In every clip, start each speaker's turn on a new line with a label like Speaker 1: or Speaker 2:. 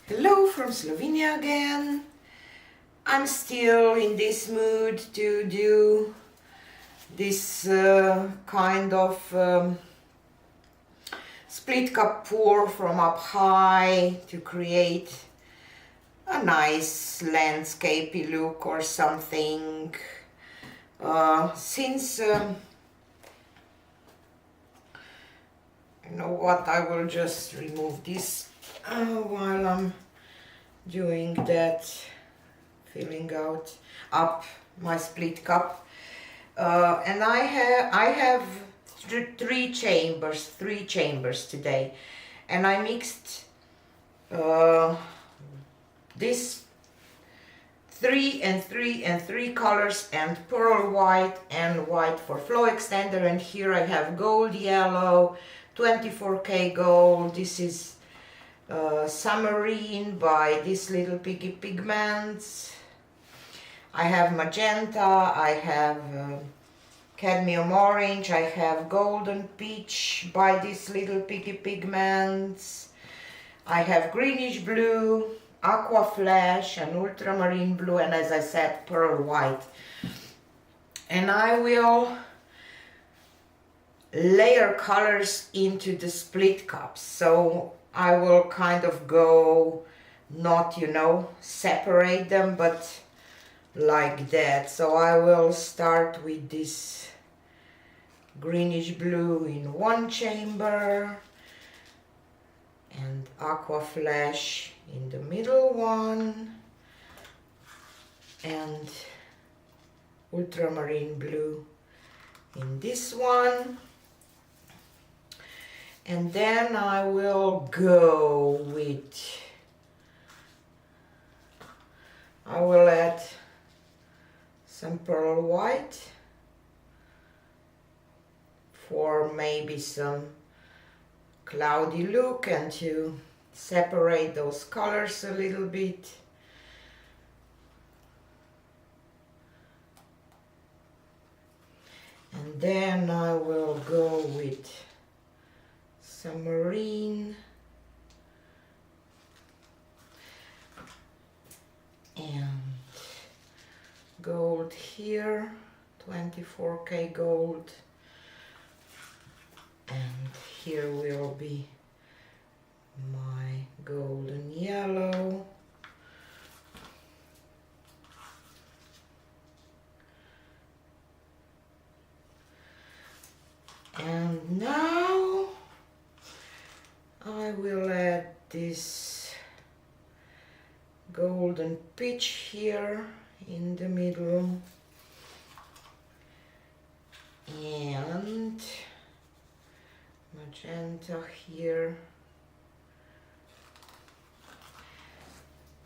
Speaker 1: Hello from Slovenia again. I'm still in this mood to do this kind of split cup pour from up high to create a nice landscapey look or something. Since you know what, I will just remove this while I'm doing that, filling up my split cup. And I have three chambers today, and I mixed this three and three colors, and pearl white and white for flow extender. And here I have gold yellow, 24K gold. This is Submarine by This Little Piggy Pigments. I have magenta, I have cadmium orange, I have golden peach by This Little Piggy Pigments. I have greenish blue, aqua flash and ultramarine blue, and as I said, pearl white. And I will layer colors into the split cups. So I will kind of go, not, you know, separate them, but like that. So I will start with this greenish blue in one chamber and aqua flash in the middle one and ultramarine blue in this one. And then I will go with, I will add some pearl white for maybe some cloudy look and to separate those colors a little bit. And then I will go with some marine and gold here, 24K gold, and here will be my golden yellow. And now I will add this golden peach here in the middle and magenta here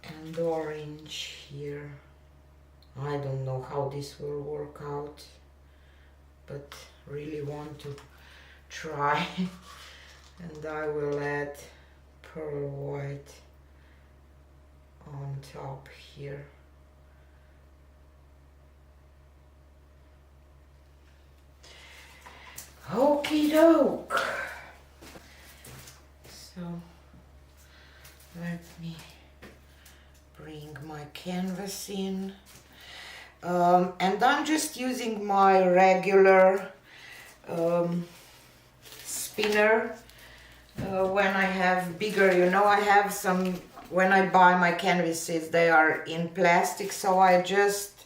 Speaker 1: and orange here. I don't know how this will work out, but really want to try. And I will add pearl white on top here. Okie doke. So let me bring my canvas in. And I'm just using my regular spinner. When I have bigger, you know, I have some, when I buy my canvases, they are in plastic, so I just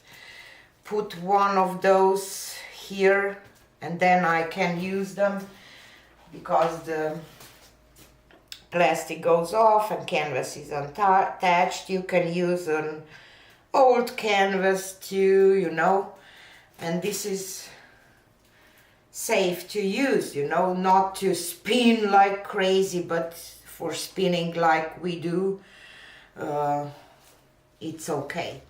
Speaker 1: put one of those here and then I can use them because the plastic goes off and canvas is attached. You can use an old canvas too, you know, and this is safe to use, you know, not to spin like crazy, but for spinning like we do, it's okay.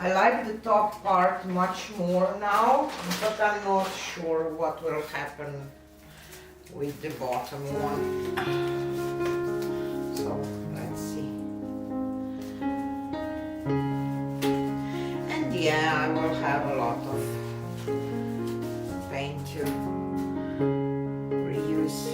Speaker 1: I like the top part much more now, but I'm not sure what will happen with the bottom one. So let's see. And yeah, I will have a lot of paint to reuse.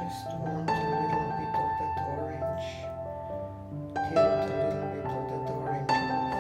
Speaker 1: Just want a little bit of that orange, tilt a little bit of that orange off.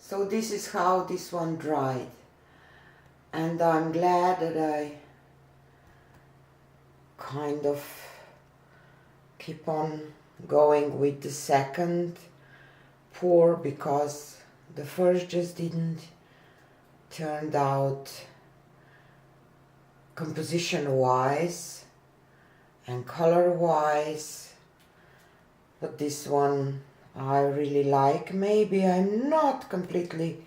Speaker 1: So this is how this one dried, and I'm glad that I kind of keep on going with the second pour, because the first just didn't turn out composition wise and color wise, but this one I really like. Maybe I'm not completely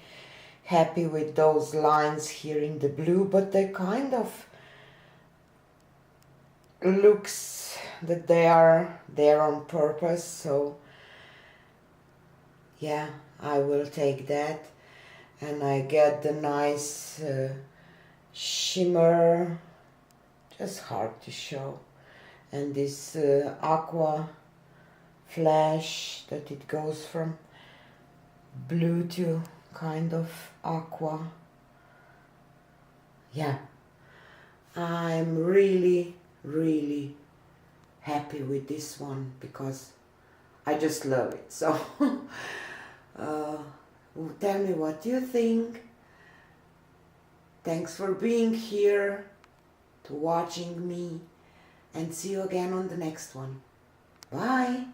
Speaker 1: happy with those lines here in the blue, but they kind of looks that they are there on purpose. So yeah, I will take that. And I get the nice shimmer, just hard to show. And this aqua flash, that it goes from blue to kind of aqua. Yeah, I'm really, really happy with this one because I just love it. So tell me what you think. Thanks for being here, to watching me, and see you again on the next one. Bye.